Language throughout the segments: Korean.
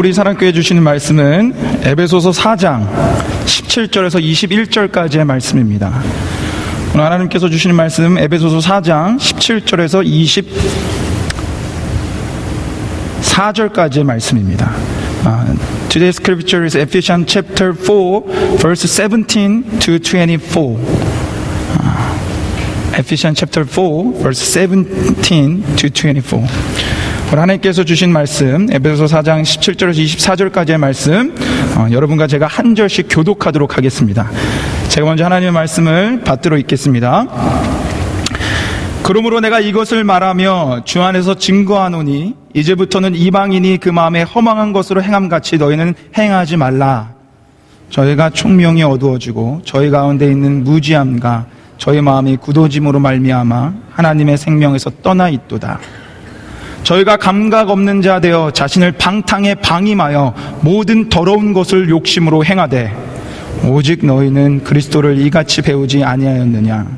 우리 사랑교회 주시는 말씀은 에베소서 4장 17절에서 21절까지의 말씀입니다. 오늘 하나님께서 주시는 말씀 에베소서 4장 17절에서 24절까지의 말씀입니다. Today's scripture is Ephesians chapter 4, verse 17 to 24. Ephesians chapter 4, verse 17 to 24. 오늘 하나님께서 주신 말씀 에베소서 4장 17절에서 24절까지의 말씀, 여러분과 제가 한 절씩 교독하도록 하겠습니다. 제가 먼저 하나님의 말씀을 받들어 읽겠습니다. 그러므로 내가 이것을 말하며 주 안에서 증거하노니 이제부터는 이방인이 그 마음에 허망한 것으로 행함같이 너희는 행하지 말라. 저희가 총명이 어두워지고 저희 가운데 있는 무지함과 저희 마음이 굳어짐으로 말미암아 하나님의 생명에서 떠나 있도다. 저희가 감각 없는 자 되어 자신을 방탕에 방임하여 모든 더러운 것을 욕심으로 행하되 오직 너희는 그리스도를 이같이 배우지 아니하였느냐.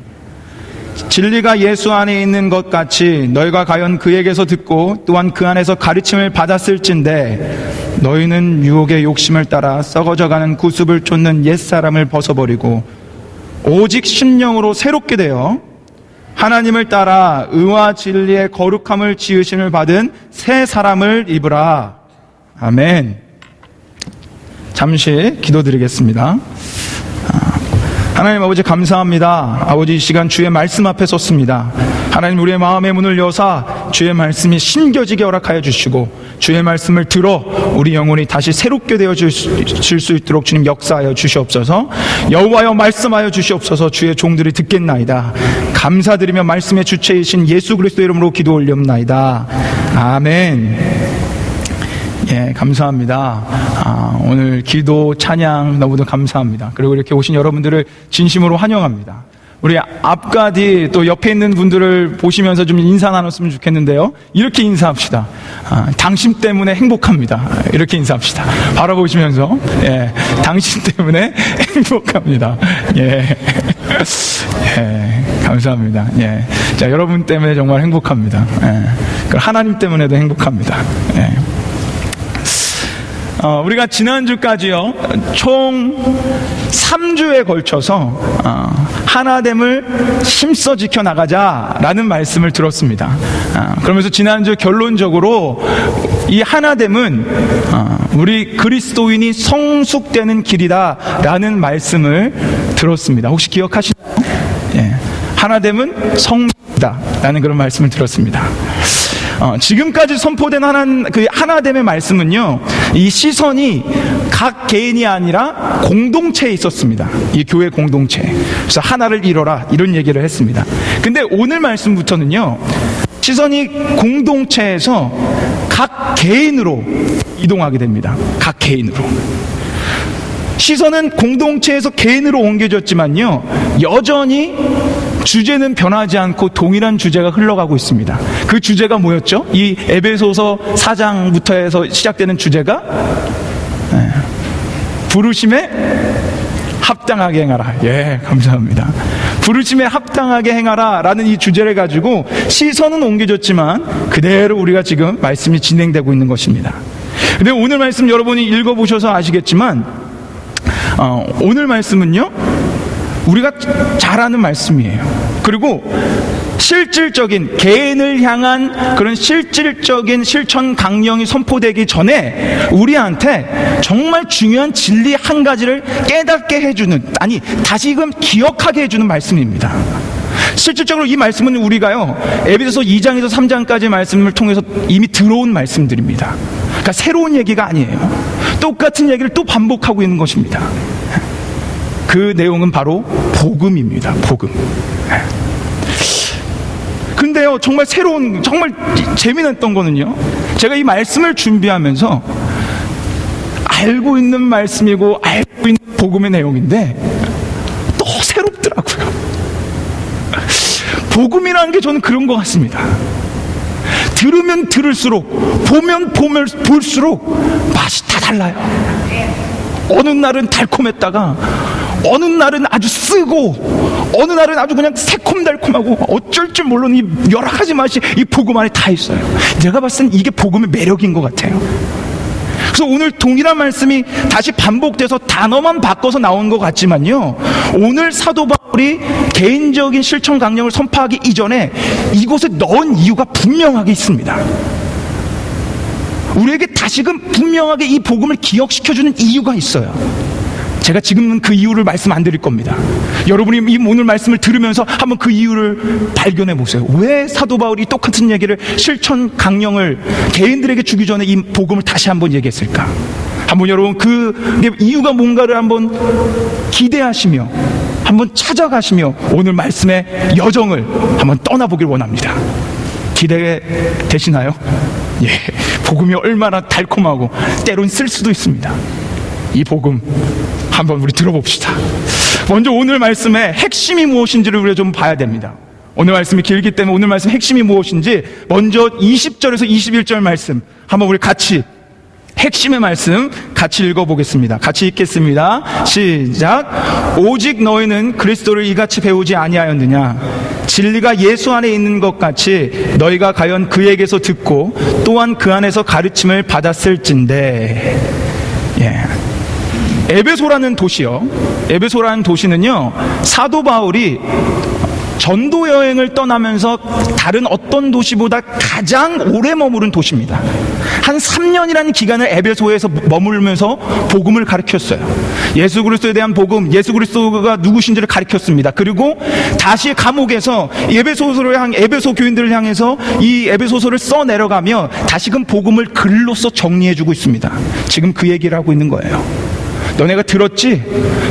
진리가 예수 안에 있는 것 같이 너희가 과연 그에게서 듣고 또한 그 안에서 가르침을 받았을진데 너희는 유혹의 욕심을 따라 썩어져가는 구습을 쫓는 옛사람을 벗어버리고 오직 신령으로 새롭게 되어 하나님을 따라 의와 진리의 거룩함을 지으심을 받은 새 사람을 입으라. 아멘. 잠시 기도드리겠습니다. 하나님 아버지 감사합니다. 아버지 이 시간 주의 말씀 앞에 섰습니다. 하나님 우리의 마음의 문을 여사 주의 말씀이 심겨지게 허락하여 주시고 주의 말씀을 들어 우리 영혼이 다시 새롭게 되어질 수 있도록 주님 역사하여 주시옵소서. 여호와여 말씀하여 주시옵소서. 주의 종들이 듣겠나이다. 감사드리며 말씀의 주체이신 예수 그리스도 이름으로 기도 올리옵나이다. 아멘. 예, 감사합니다. 오늘 기도, 찬양 너무도 감사합니다. 그리고 이렇게 오신 여러분들을 진심으로 환영합니다. 우리 앞과 뒤 또 옆에 있는 분들을 보시면서 좀 인사 나눴으면 좋겠는데요. 이렇게 인사합시다. 당신 때문에 행복합니다. 이렇게 인사합시다. 바라보시면서, 예, 당신 때문에 행복합니다. 예. 예, 감사합니다. 예. 자, 여러분 때문에 정말 행복합니다. 예. 하나님 때문에도 행복합니다. 예. 우리가 지난주까지요, 총 3주에 걸쳐서 하나됨을 힘써 지켜나가자라는 말씀을 들었습니다. 그러면서 지난주 결론적으로 이 하나됨은 우리 그리스도인이 성숙되는 길이다라는 말씀을 들었습니다. 혹시 기억하시나요? 예, 하나됨은 성숙이다라는 그런 말씀을 들었습니다. 지금까지 선포된 하나됨의 말씀은요, 이 시선이 각 개인이 아니라 공동체에 있었습니다. 이 교회 공동체. 그래서 하나를 이뤄라 이런 얘기를 했습니다. 근데 오늘 말씀부터는요, 시선이 공동체에서 각 개인으로 이동하게 됩니다. 각 개인으로. 시선은 공동체에서 개인으로 옮겨졌지만요, 여전히 주제는 변하지 않고 동일한 주제가 흘러가고 있습니다. 그 주제가 뭐였죠? 이 에베소서 4장부터 해서 시작되는 주제가 부르심에 합당하게 행하라. 예, 감사합니다. 부르심에 합당하게 행하라 라는 이 주제를 가지고 시선은 옮겨졌지만 그대로 우리가 지금 말씀이 진행되고 있는 것입니다. 근데 오늘 말씀 여러분이 읽어보셔서 아시겠지만 오늘 말씀은요, 우리가 잘 아는 말씀이에요. 그리고 실질적인 개인을 향한 그런 실질적인 실천 강령이 선포되기 전에 우리한테 정말 중요한 진리 한 가지를 깨닫게 해주는, 아니 다시금 기억하게 해주는 말씀입니다. 실질적으로 이 말씀은 우리가요, 에베소서 2장에서 3장까지 말씀을 통해서 이미 들어온 말씀들입니다. 그러니까 새로운 얘기가 아니에요. 똑같은 얘기를 또 반복하고 있는 것입니다. 그 내용은 바로 복음입니다. 복음. 근데요, 정말 새로운, 정말 재미났던 거는요, 제가 이 말씀을 준비하면서 알고 있는 말씀이고 알고 있는 복음의 내용인데 또 새롭더라고요. 복음이라는 게 저는 그런 것 같습니다. 들으면 들을수록, 보면 볼수록 맛이 다 달라요. 어느 날은 달콤했다가 어느 날은 아주 쓰고 어느 날은 아주 그냥 새콤달콤하고 어쩔 줄 모르는 이 여러 가지 맛이 이 복음 안에 다 있어요. 내가 봤을 땐 이게 복음의 매력인 것 같아요. 그래서 오늘 동일한 말씀이 다시 반복돼서 단어만 바꿔서 나온 것 같지만요, 오늘 사도 바울이 개인적인 실천 강령을 선포하기 이전에 이곳에 넣은 이유가 분명하게 있습니다. 우리에게 다시금 분명하게 이 복음을 기억시켜주는 이유가 있어요. 제가 지금은 그 이유를 말씀 안 드릴 겁니다. 여러분이 이 오늘 말씀을 들으면서 한번 그 이유를 발견해 보세요. 왜 사도 바울이 똑같은 얘기를, 실천 강령을 개인들에게 주기 전에 이 복음을 다시 한번 얘기했을까? 한번 여러분 그 이유가 뭔가를 한번 기대하시며 한번 찾아가시며 오늘 말씀의 여정을 한번 떠나보길 원합니다. 기대되시나요? 예, 복음이 얼마나 달콤하고 때론 쓸 수도 있습니다. 이 복음 한번 우리 들어봅시다. 먼저 오늘 말씀의 핵심이 무엇인지를 우리가 좀 봐야 됩니다. 오늘 말씀이 길기 때문에 오늘 말씀 핵심이 무엇인지 먼저 20절에서 21절 말씀 한번 우리 같이 핵심의 말씀 같이 읽어보겠습니다. 같이 읽겠습니다. 시작. 오직 너희는 그리스도를 이같이 배우지 아니하였느냐? 진리가 예수 안에 있는 것 같이 너희가 과연 그에게서 듣고 또한 그 안에서 가르침을 받았을진데. 예. 에베소라는 도시요. 에베소라는 도시는요, 사도 바울이 전도 여행을 떠나면서 다른 어떤 도시보다 가장 오래 머무른 도시입니다. 한 3년이라는 기간을 에베소에서 머물면서 복음을 가르쳤어요. 예수 그리스도에 대한 복음, 예수 그리스도가 누구신지를 가르쳤습니다. 그리고 다시 감옥에서 에베소 교인들을 향해서 이 에베소서를 써 내려가며 다시금 복음을 글로써 정리해주고 있습니다. 지금 그 얘기를 하고 있는 거예요. 너네가 들었지?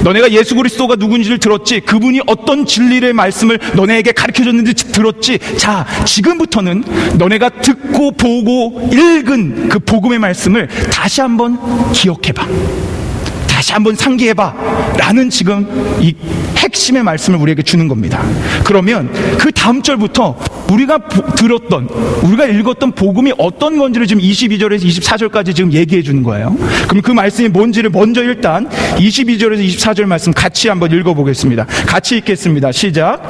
너네가 예수 그리스도가 누군지를 들었지? 그분이 어떤 진리의 말씀을 너네에게 가르쳐줬는지 들었지? 자, 지금부터는 너네가 듣고 보고 읽은 그 복음의 말씀을 다시 한번 기억해봐, 다시 한번 상기해봐 라는 지금 이 핵심의 말씀을 우리에게 주는 겁니다. 그러면 그 다음 절부터 우리가 들었던, 우리가 읽었던 복음이 어떤 건지를 지금 22절에서 24절까지 지금 얘기해 주는 거예요. 그럼 그 말씀이 뭔지를 먼저 일단 22절에서 24절 말씀 같이 한번 읽어보겠습니다. 같이 읽겠습니다. 시작.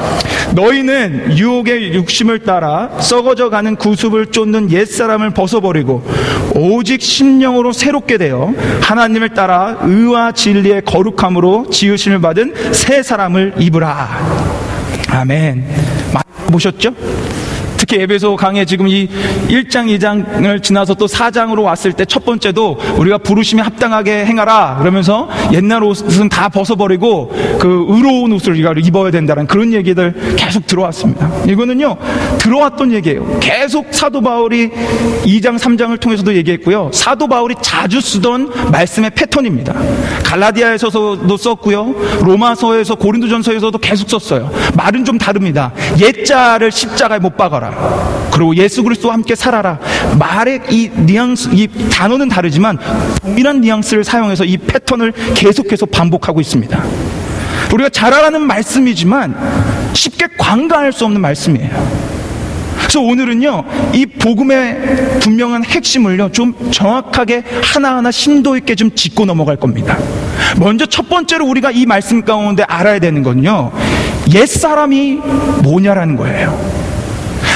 너희는 유혹의 육심을 따라 썩어져 가는 구습을 쫓는 옛사람을 벗어버리고 오직 심령으로 새롭게 되어 하나님을 따라 의와 진리의 거룩함으로 지으심을 받은 새 사람을 입으라. 아멘. 보셨죠? 특히 에베소 강의 지금 이 1장 2장을 지나서 또 4장으로 왔을 때 첫 번째도 우리가 부르심에 합당하게 행하라 그러면서 옛날 옷은 다 벗어버리고 그 의로운 옷을 우리가 입어야 된다는 그런 얘기들 계속 들어왔습니다. 이거는요, 들어왔던 얘기예요. 계속 사도 바울이 2장 3장을 통해서도 얘기했고요, 사도 바울이 자주 쓰던 말씀의 패턴입니다. 갈라디아에서도 썼고요, 로마서에서, 고린도전서에서도 계속 썼어요. 말은 좀 다릅니다. 옛자를 십자가에 못 박아라, 그리고 예수 그리스도와 함께 살아라. 말의 이 뉘앙스, 이 단어는 다르지만 동일한 뉘앙스를 사용해서 이 패턴을 계속해서 반복하고 있습니다. 우리가 잘 알아는 말씀이지만 쉽게 관가할 수 없는 말씀이에요. 그래서 오늘은요, 이 복음의 분명한 핵심을요, 좀 정확하게 하나하나 심도 있게 좀 짚고 넘어갈 겁니다. 먼저 첫 번째로 우리가 이 말씀 가운데 알아야 되는 건요, 옛사람이 뭐냐라는 거예요.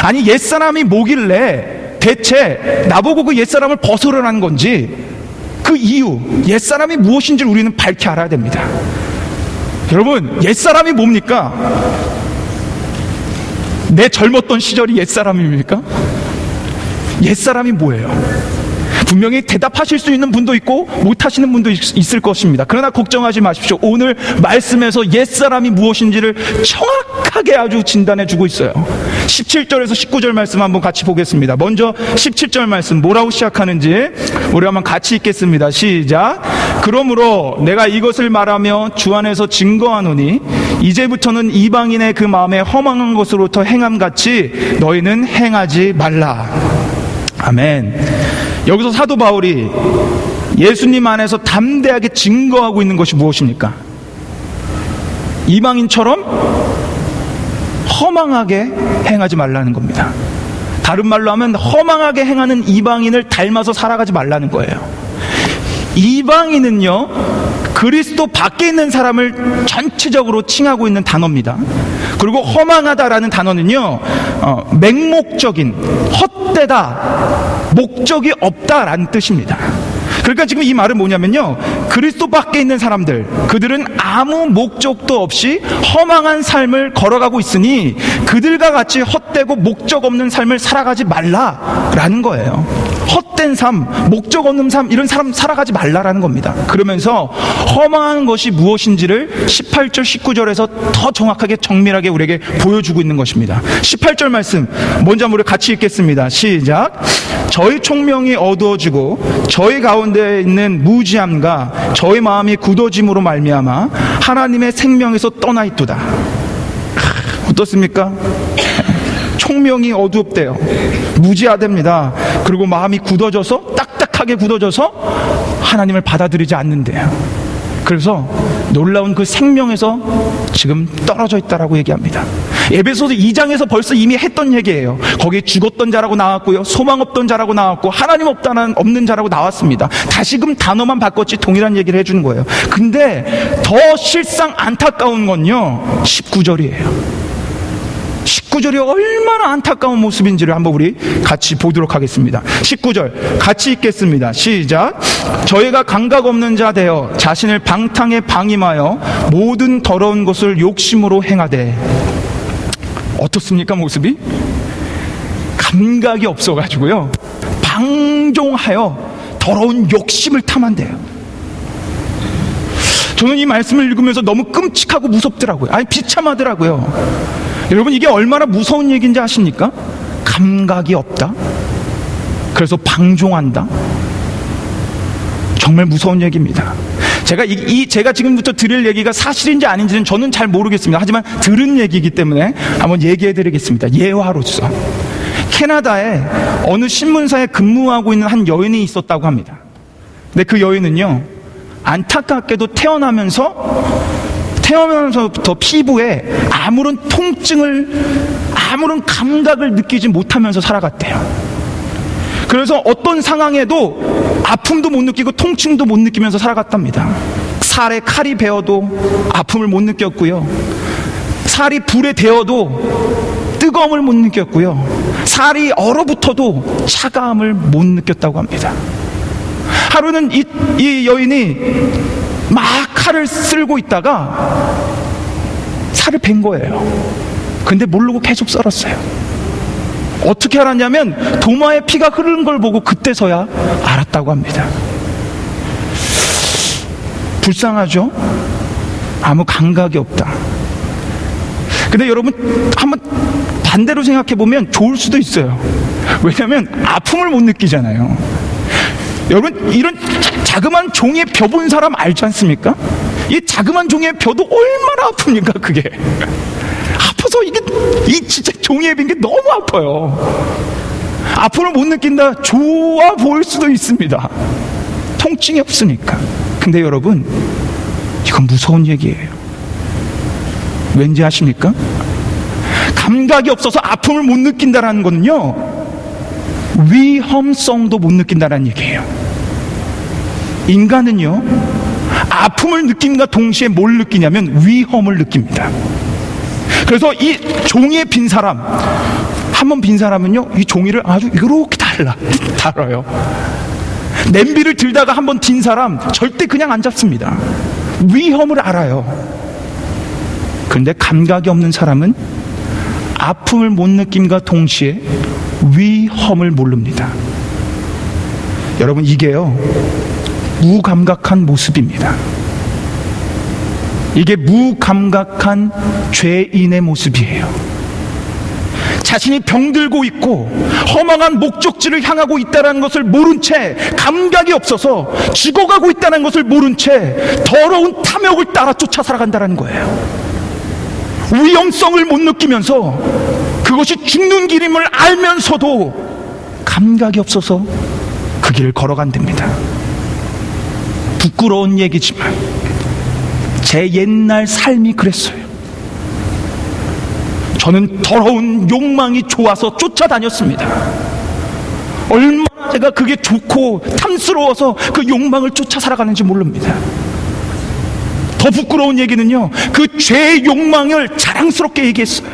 아니, 옛사람이 뭐길래 대체 나보고 그 옛사람을 벗으라는 건지, 그 이유, 옛사람이 무엇인지를 우리는 밝히 알아야 됩니다. 여러분, 옛사람이 뭡니까? 내 젊었던 시절이 옛사람입니까? 옛사람이 뭐예요? 분명히 대답하실 수 있는 분도 있고 못하시는 분도 있을 것입니다. 그러나 걱정하지 마십시오. 오늘 말씀에서 옛사람이 무엇인지를 정확하게 아주 진단해 주고 있어요. 17절에서 19절 말씀 한번 같이 보겠습니다. 먼저 17절 말씀 뭐라고 시작하는지 우리 한번 같이 읽겠습니다. 시작. 그러므로 내가 이것을 말하며 주 안에서 증거하노니 이제부터는 이방인의 그 마음에 허망한 것으로부터 행함같이 너희는 행하지 말라. 아멘. 여기서 사도 바울이 예수님 안에서 담대하게 증거하고 있는 것이 무엇입니까? 이방인처럼 허망하게 행하지 말라는 겁니다. 다른 말로 하면 허망하게 행하는 이방인을 닮아서 살아가지 말라는 거예요. 이방인은요, 그리스도 밖에 있는 사람을 전체적으로 칭하고 있는 단어입니다. 그리고 허망하다라는 단어는요, 맹목적인, 헛되다, 목적이 없다라는 뜻입니다. 그러니까 지금 이 말은 뭐냐면요, 그리스도 밖에 있는 사람들, 그들은 아무 목적도 없이 허망한 삶을 걸어가고 있으니 그들과 같이 헛되고 목적 없는 삶을 살아가지 말라라는 거예요. 헛된 삶, 목적 없는 삶, 이런 사람 살아가지 말라라는 겁니다. 그러면서 허망한 것이 무엇인지를 18절 19절에서 더 정확하게 정밀하게 우리에게 보여주고 있는 것입니다. 18절 말씀 먼저 한번 우리 같이 읽겠습니다. 시작. 저희 총명이 어두워지고 저희 가운데 있는 무지함과 저희 마음이 굳어짐으로 말미암아 하나님의 생명에서 떠나 있도다. 어떻습니까? 총명이 어둡대요. 무지하답니다. 그리고 마음이 굳어져서, 딱딱하게 굳어져서 하나님을 받아들이지 않는데요. 그래서 놀라운 그 생명에서 지금 떨어져 있다라고 얘기합니다. 에베소서 2장에서 벌써 이미 했던 얘기예요. 거기에 죽었던 자라고 나왔고요, 소망 없던 자라고 나왔고, 하나님 없는 자라고 나왔습니다. 다시금 단어만 바꿨지 동일한 얘기를 해주는 거예요. 근데 더 실상 안타까운 건요, 19절이에요. 19절이 얼마나 안타까운 모습인지를 한번 우리 같이 보도록 하겠습니다. 19절 같이 읽겠습니다. 시작. 저희가 감각 없는 자 되어 자신을 방탕에 방임하여 모든 더러운 것을 욕심으로 행하되. 어떻습니까, 모습이? 감각이 없어가지고요, 방종하여 더러운 욕심을 탐한대요. 저는 이 말씀을 읽으면서 너무 끔찍하고 무섭더라고요. 아니, 비참하더라고요. 여러분, 이게 얼마나 무서운 얘기인지 아십니까? 감각이 없다, 그래서 방종한다. 정말 무서운 얘기입니다. 제가 지금부터 드릴 얘기가 사실인지 아닌지는 저는 잘 모르겠습니다. 하지만 들은 얘기이기 때문에 한번 얘기해 드리겠습니다. 예화로서. 캐나다에 어느 신문사에 근무하고 있는 한 여인이 있었다고 합니다. 근데 그 여인은요, 안타깝게도 태어나면서부터 피부에 아무런 통증을, 아무런 감각을 느끼지 못하면서 살아갔대요. 그래서 어떤 상황에도 아픔도 못 느끼고 통증도 못 느끼면서 살아갔답니다. 살에 칼이 베어도 아픔을 못 느꼈고요, 살이 불에 데어도 뜨거움을 못 느꼈고요, 살이 얼어붙어도 차가움을 못 느꼈다고 합니다. 하루는 이 여인이 막 칼을 쓸고 있다가 살을 벤 거예요. 근데 모르고 계속 썰었어요. 어떻게 알았냐면 도마에 피가 흐르는 걸 보고 그때서야 알았다고 합니다. 불쌍하죠? 아무 감각이 없다. 근데 여러분, 한번 반대로 생각해 보면 좋을 수도 있어요. 왜냐하면 아픔을 못 느끼잖아요. 여러분, 이런 자그마한 종이에 벼 본 사람 알지 않습니까? 이 자그마한 종이에 벼도 얼마나 아픕니까, 그게. 아파서 이 진짜 종이에 빈 게 너무 아파요. 아픔을 못 느낀다, 좋아 보일 수도 있습니다. 통증이 없으니까. 근데 여러분, 이건 무서운 얘기예요. 왠지 아십니까? 감각이 없어서 아픔을 못 느낀다는 건요, 위험성도 못 느낀다는 얘기예요. 인간은요, 아픔을 느낌과 동시에 뭘 느끼냐면 위험을 느낍니다. 그래서 이 종이에 빈 사람, 한번 빈 사람은요, 이 종이를 아주 이렇게 달아요. 냄비를 들다가 한번 딘 사람 절대 그냥 안 잡습니다. 위험을 알아요. 그런데 감각이 없는 사람은 아픔을 못 느낌과 동시에 위험을 모릅니다. 여러분, 이게요, 무감각한 모습입니다. 이게 무감각한 죄인의 모습이에요. 자신이 병들고 있고 허망한 목적지를 향하고 있다는 것을 모른 채, 감각이 없어서 죽어가고 있다는 것을 모른 채 더러운 탐욕을 따라 쫓아 살아간다는 거예요. 위험성을 못 느끼면서, 그것이 죽는 길임을 알면서도 감각이 없어서 그 길을 걸어간답니다. 부끄러운 얘기지만 제 옛날 삶이 그랬어요. 저는 더러운 욕망이 좋아서 쫓아다녔습니다. 얼마나 제가 그게 좋고 탐스러워서 그 욕망을 쫓아 살아가는지 모릅니다. 더 부끄러운 얘기는요, 그 죄의 욕망을 자랑스럽게 얘기했어요.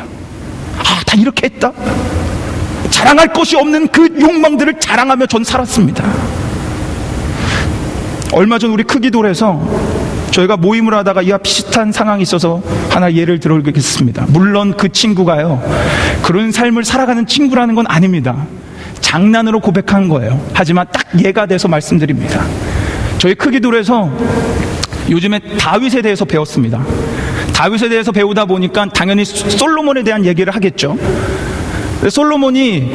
아, 다 이렇게 했다. 자랑할 것이 없는 그 욕망들을 자랑하며 전 살았습니다. 얼마 전 우리 크기돌에서 저희가 모임을 하다가 이와 비슷한 상황이 있어서 하나 예를 들어보겠습니다. 물론 그 친구가요, 그런 삶을 살아가는 친구라는 건 아닙니다. 장난으로 고백한 거예요. 하지만 딱 예가 돼서 말씀드립니다. 저희 크기돌에서 요즘에 다윗에 대해서 배웠습니다. 다윗에 대해서 배우다 보니까 당연히 솔로몬에 대한 얘기를 하겠죠. 솔로몬이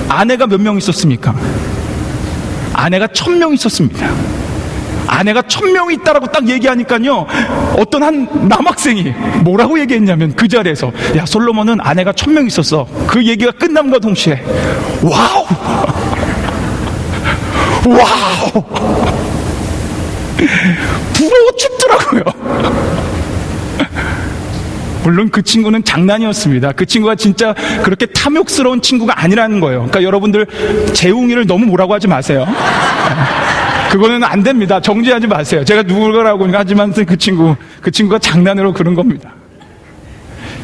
아내가 몇 명 있었습니까? 아내가 1000명 있었습니다. 아내가 1000명이 있다라고 딱 얘기하니까요, 어떤 한 남학생이 뭐라고 얘기했냐면 그 자리에서, 야, 솔로몬은 아내가 1000명 있었어. 그 얘기가 끝남과 동시에 와우 와우 부러워 죽더라고요. 물론 그 친구는 장난이었습니다. 그 친구가 진짜 그렇게 탐욕스러운 친구가 아니라는 거예요. 그러니까 여러분들 재웅이를 너무 뭐라고 하지 마세요. 그거는 안 됩니다. 정지하지 마세요. 제가 누구라고 하지만 그 친구가 장난으로 그런 겁니다.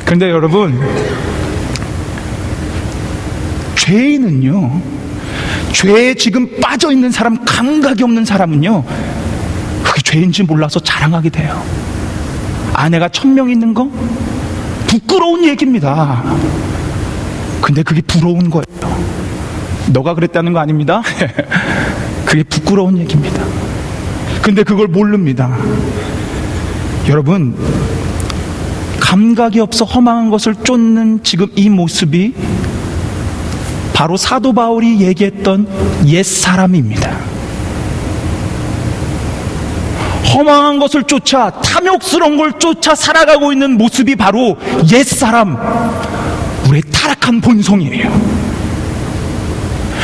그런데 여러분, 죄인은요, 죄에 지금 빠져 있는 사람, 감각이 없는 사람은요, 그게 죄인지 몰라서 자랑하게 돼요. 아내가 1000명 있는 거 부끄러운 얘기입니다. 근데 그게 부러운 거예요. 너가 그랬다는 거 아닙니다. 그게 부끄러운 얘기입니다. 근데 그걸 모릅니다. 여러분, 감각이 없어 허망한 것을 쫓는 지금 이 모습이 바로 사도 바울이 얘기했던 옛사람입니다. 허망한 것을 쫓아, 탐욕스러운 걸 쫓아 살아가고 있는 모습이 바로 옛사람, 우리의 타락한 본성이에요.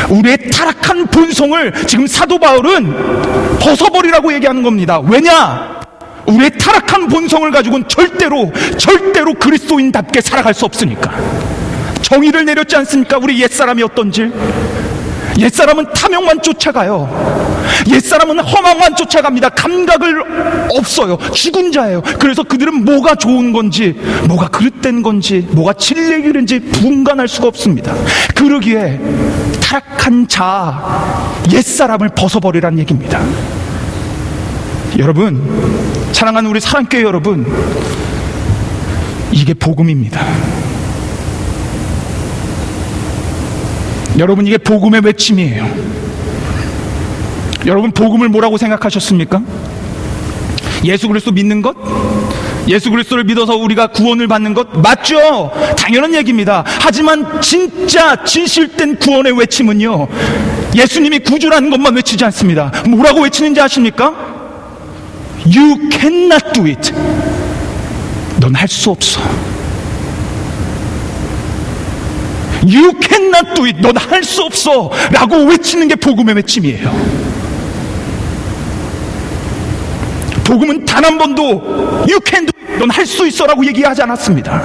우리의 타락한 본성을 지금 사도 바울은 벗어버리라고 얘기하는 겁니다. 왜냐? 우리의 타락한 본성을 가지고는 절대로 그리스도인답게 살아갈 수 없으니까. 정의를 내렸지 않습니까? 우리 옛사람이 어떤지. 옛사람은 탐욕만 쫓아가요. 옛사람은 허망만 쫓아갑니다. 감각을 없어요. 죽은 자예요. 그래서 그들은 뭐가 좋은 건지, 뭐가 그릇된 건지, 뭐가 진리인지 분간할 수가 없습니다. 그러기에 타락한 자, 옛사람을 벗어버리라는 얘기입니다. 여러분, 사랑하는 우리 사랑교회 여러분, 이게 복음입니다. 여러분, 이게 복음의 외침이에요. 여러분, 복음을 뭐라고 생각하셨습니까? 예수 그리스도 믿는 것? 예수 그리스도를 믿어서 우리가 구원을 받는 것? 맞죠? 당연한 얘기입니다. 하지만 진짜 진실된 구원의 외침은요, 예수님이 구주라는 것만 외치지 않습니다. 뭐라고 외치는지 아십니까? You cannot do it. 넌 할 수 없어. You cannot do it. 넌 할 수 없어 라고 외치는 게 복음의 외침이에요. 복음은 단 한 번도 You can do it, 넌 할 수 있어 라고 얘기하지 않았습니다.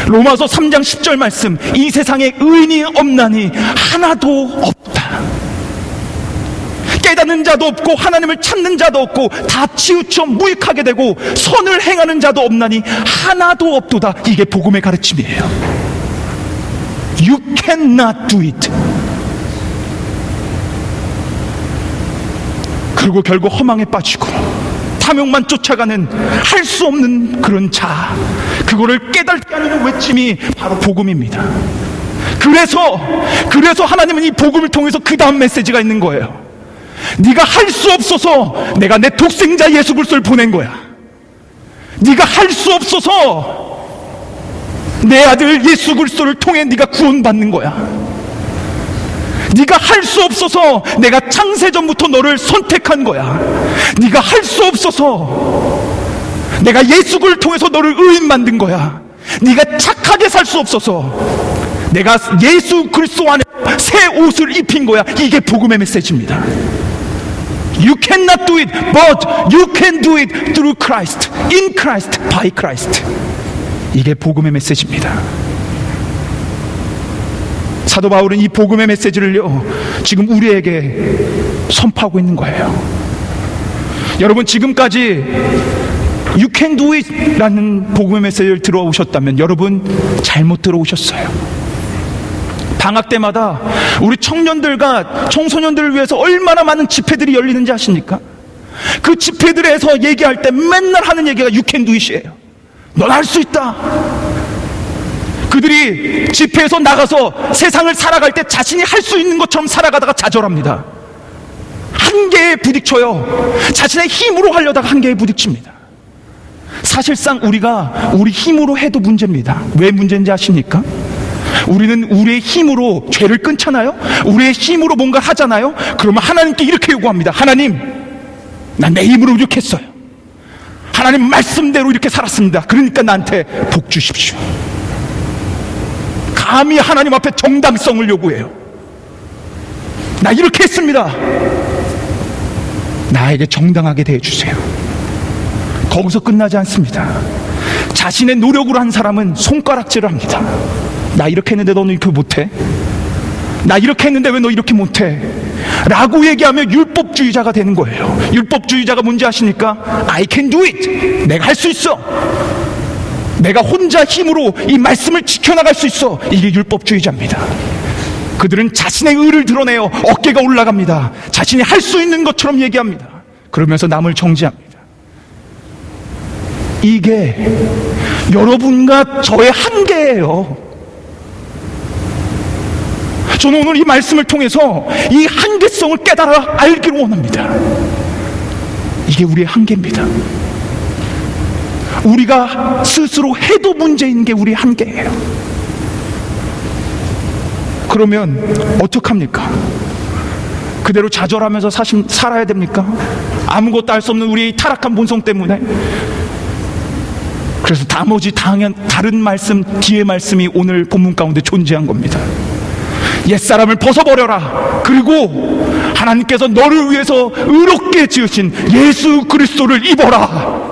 로마서 3장 10절 말씀, 이 세상에 의인이 없나니 하나도 없다. 깨닫는 자도 없고 하나님을 찾는 자도 없고 다 치우쳐 무익하게 되고 선을 행하는 자도 없나니 하나도 없도다. 이게 복음의 가르침이에요. You cannot do it. 그리고 결국 허망에 빠지고 탐욕만 쫓아가는 할 수 없는 그런 자, 그거를 깨닫게 하는 외침이 바로 복음입니다. 그래서 하나님은 이 복음을 통해서 그 다음 메시지가 있는 거예요. 네가 할 수 없어서 내가 내 독생자 예수 그리스도를 보낸 거야. 네가 할 수 없어서 내 아들 예수 그리스도를 통해 네가 구원받는 거야. 네가 할 수 없어서 내가 창세전부터 너를 선택한 거야. 네가 할 수 없어서 내가 예수를 통해서 너를 의인 만든 거야. 네가 착하게 살 수 없어서 내가 예수 그리스도 안에 새 옷을 입힌 거야. 이게 복음의 메시지입니다. You cannot do it, but you can do it through Christ, in Christ, by Christ. 이게 복음의 메시지입니다. 사도 바울은 이 복음의 메시지를요, 지금 우리에게 선포하고 있는 거예요. 여러분, 지금까지 You can do it 라는 복음의 메시지를 들어오셨다면 여러분 잘못 들어오셨어요. 방학 때마다 우리 청년들과 청소년들을 위해서 얼마나 많은 집회들이 열리는지 아십니까? 그 집회들에서 얘기할 때 맨날 하는 얘기가 You can do it이에요. 넌 할 수 있다. 그들이 집회에서 나가서 세상을 살아갈 때 자신이 할 수 있는 것처럼 살아가다가 좌절합니다. 한계에 부딪혀요. 자신의 힘으로 하려다가 한계에 부딪힙니다. 사실상 우리가 우리 힘으로 해도 문제입니다. 왜 문제인지 아십니까? 우리는 우리의 힘으로 죄를 끊잖아요. 우리의 힘으로 뭔가 하잖아요. 그러면 하나님께 이렇게 요구합니다. 하나님, 난 내 힘으로 이렇게 했어요. 하나님 말씀대로 이렇게 살았습니다. 그러니까 나한테 복 주십시오. 감히 하나님 앞에 정당성을 요구해요. 나 이렇게 했습니다. 나에게 정당하게 대해주세요. 거기서 끝나지 않습니다. 자신의 노력으로 한 사람은 손가락질을 합니다. 나 이렇게 했는데 너는 이렇게 못해? 나 이렇게 했는데 왜 너 이렇게 못해? 라고 얘기하면 율법주의자가 되는 거예요. 율법주의자가 뭔지 아십니까? I can do it. 내가 할 수 있어. 내가 혼자 힘으로 이 말씀을 지켜나갈 수 있어. 이게 율법주의자입니다. 그들은 자신의 의를 드러내어 어깨가 올라갑니다. 자신이 할 수 있는 것처럼 얘기합니다. 그러면서 남을 정죄합니다. 이게 여러분과 저의 한계예요. 저는 오늘 이 말씀을 통해서 이 한계성을 깨달아 알기를 원합니다. 이게 우리의 한계입니다. 우리가 스스로 해도 문제인 게 우리의 한계예요. 그러면 어떡합니까? 그대로 좌절하면서 살아야 됩니까? 아무것도 할 수 없는 우리의 타락한 본성 때문에. 그래서 나머지 다른 말씀, 뒤의 말씀이 오늘 본문 가운데 존재한 겁니다. 옛사람을 벗어버려라. 그리고 하나님께서 너를 위해서 의롭게 지으신 예수 그리스도를 입어라.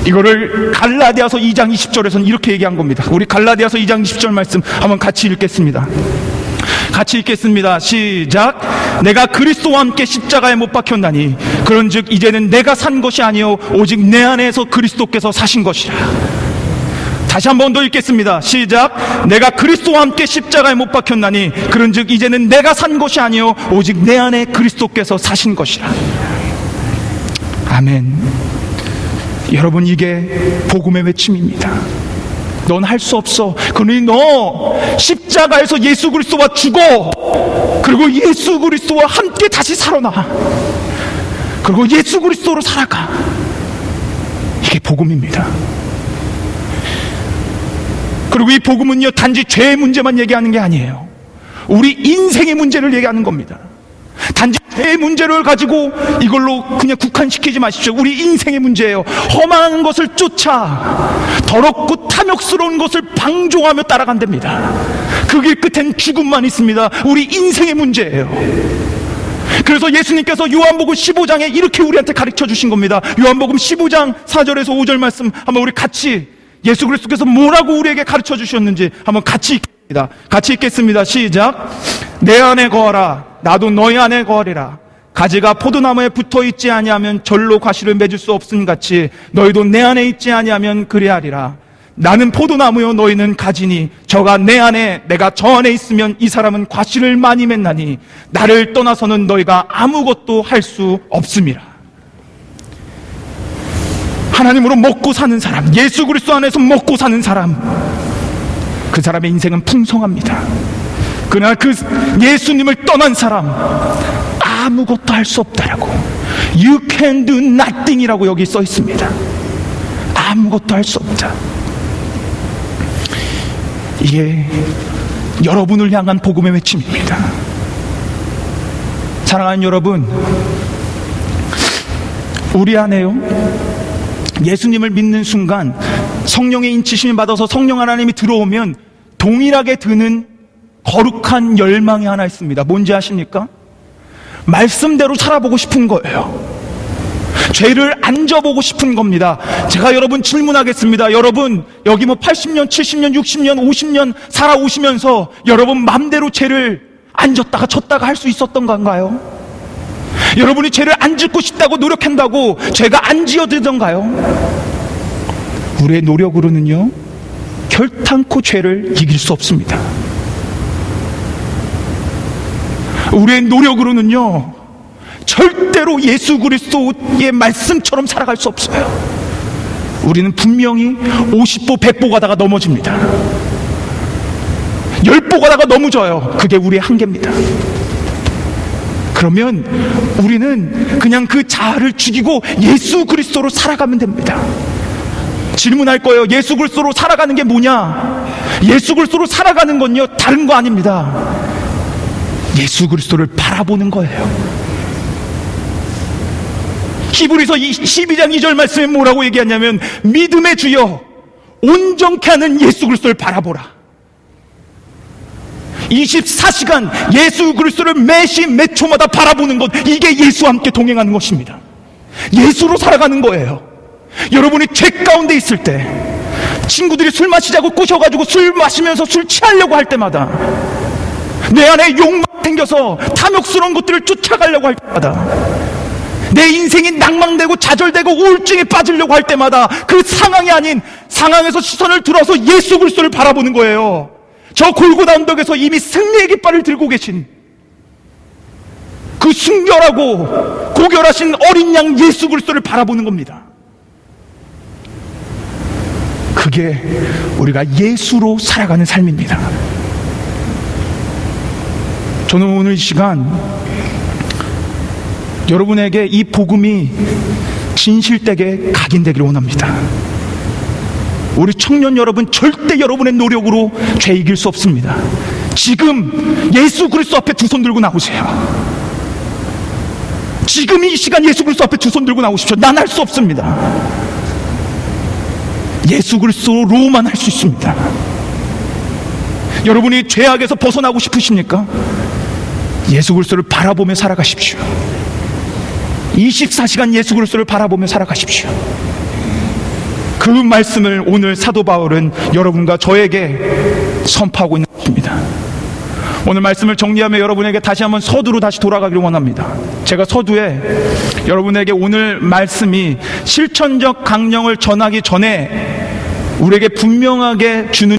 이거를 갈라디아서 2장 20절에서는 이렇게 얘기한 겁니다. 우리 갈라디아서 2장 20절 말씀 한번 같이 읽겠습니다. 같이 읽겠습니다. 시작. 내가 그리스도와 함께 십자가에 못 박혔나니 그런즉 이제는 내가 산 것이 아니요 오직 내 안에서 그리스도께서 사신 것이라. 다시 한 번 더 읽겠습니다. 시작. 내가 그리스도와 함께 십자가에 못 박혔나니 그런즉 이제는 내가 산 것이 아니요 오직 내 안에 그리스도께서 사신 것이라. 아멘. 여러분, 이게 복음의 외침입니다. 넌 할 수 없어. 그러니 너 십자가에서 예수 그리스도와 죽어. 그리고 예수 그리스도와 함께 다시 살아나. 그리고 예수 그리스도로 살아가. 이게 복음입니다. 그리고 이 복음은요, 단지 죄의 문제만 얘기하는 게 아니에요. 우리 인생의 문제를 얘기하는 겁니다. 단지 죄의 문제를 가지고 이걸로 그냥 국한시키지 마십시오. 우리 인생의 문제예요. 험한 것을 쫓아 더럽고 탐욕스러운 것을 방종하며 따라간답니다. 그 길 끝엔 죽음만 있습니다. 우리 인생의 문제예요. 그래서 예수님께서 요한복음 15장에 이렇게 우리한테 가르쳐 주신 겁니다. 요한복음 15장 4절에서 5절 말씀 한번 우리 같이, 예수 그리스도께서 뭐라고 우리에게 가르쳐 주셨는지 한번 같이 읽겠습니다. 같이 읽겠습니다. 시작. 내 안에 거하라. 나도 너희 안에 거하리라. 가지가 포도나무에 붙어 있지 아니하면 절로 과실을 맺을 수 없음 같이 너희도 내 안에 있지 아니하면 그리하리라. 나는 포도나무요 너희는 가지니 저가 내 안에 내가 저 안에 있으면 이 사람은 과실을 많이 맺나니 나를 떠나서는 너희가 아무것도 할 수 없음이라. 하나님으로 먹고 사는 사람, 예수 그리스도 안에서 먹고 사는 사람, 그 사람의 인생은 풍성합니다. 그러나 그 예수님을 떠난 사람 아무것도 할 수 없다라고, You can do nothing이라고 여기 써 있습니다. 아무것도 할 수 없다. 이게 여러분을 향한 복음의 외침입니다. 사랑하는 여러분, 우리 안에요, 예수님을 믿는 순간 성령의 인치심을 받아서 성령 하나님이 들어오면 동일하게 드는 거룩한 열망이 하나 있습니다. 뭔지 아십니까? 말씀대로 살아보고 싶은 거예요. 죄를 안 져보고 싶은 겁니다. 제가 여러분 질문하겠습니다. 여러분 여기 뭐 80년, 70년, 60년, 50년 살아오시면서 여러분 맘대로 죄를 안 졌다가 졌다가 할 수 있었던 건가요? 여러분이 죄를 안 짓고 싶다고 노력한다고 죄가 안 지어지던가요? 우리의 노력으로는요 결탄코 죄를 이길 수 없습니다. 우리의 노력으로는요, 절대로 예수 그리스도의 말씀처럼 살아갈 수 없어요. 우리는 분명히 50보 100보 가다가 넘어집니다. 10보 가다가 넘어져요. 그게 우리의 한계입니다. 그러면 우리는 그냥 그 자아를 죽이고 예수 그리스도로 살아가면 됩니다. 질문할 거예요. 예수 그리스도로 살아가는 게 뭐냐? 예수 그리스도로 살아가는 건요, 다른 거 아닙니다. 예수 그리스도를 바라보는 거예요. 히브리서 12장 2절 말씀에 뭐라고 얘기하냐면, 믿음의 주여 온전케 하는 예수 그리스도를 바라보라. 24시간 예수 그리스도를 매시 매 초마다 바라보는 것, 이게 예수와 함께 동행하는 것입니다. 예수로 살아가는 거예요. 여러분이 죄 가운데 있을 때, 친구들이 술 마시자고 꼬셔가지고 술 마시면서 술 취하려고 할 때마다, 내 안에 욕망이 생겨서 탐욕스러운 것들을 쫓아가려고 할 때마다, 내 인생이 낭망되고 좌절되고 우울증에 빠지려고 할 때마다 그 상황이 아닌 상황에서 시선을 들어서 예수 그리스도를 바라보는 거예요. 저 골고다 언덕에서 이미 승리의 깃발을 들고 계신 그 순결하고 고결하신 어린 양 예수 그리스도를 바라보는 겁니다. 그게 우리가 예수로 살아가는 삶입니다. 저는 오늘 이 시간 여러분에게 이 복음이 진실되게 각인되기를 원합니다. 우리 청년 여러분, 절대 여러분의 노력으로 죄 이길 수 없습니다. 지금 예수 그리스도 앞에 두 손 들고 나오세요. 지금 이 시간 예수 그리스도 앞에 두 손 들고 나오십시오. 난 할 수 없습니다. 예수 그리스도로만 할 수 있습니다. 여러분이 죄악에서 벗어나고 싶으십니까? 예수 그리스도를 바라보며 살아가십시오. 24시간 예수 그리스도를 바라보며 살아가십시오. 그 말씀을 오늘 사도 바울은 여러분과 저에게 선포하고 있는 것입니다. 오늘 말씀을 정리하며 여러분에게 다시 한번 서두로 다시 돌아가기를 원합니다. 제가 서두에 여러분에게 오늘 말씀이 실천적 강령을 전하기 전에 우리에게 분명하게 주는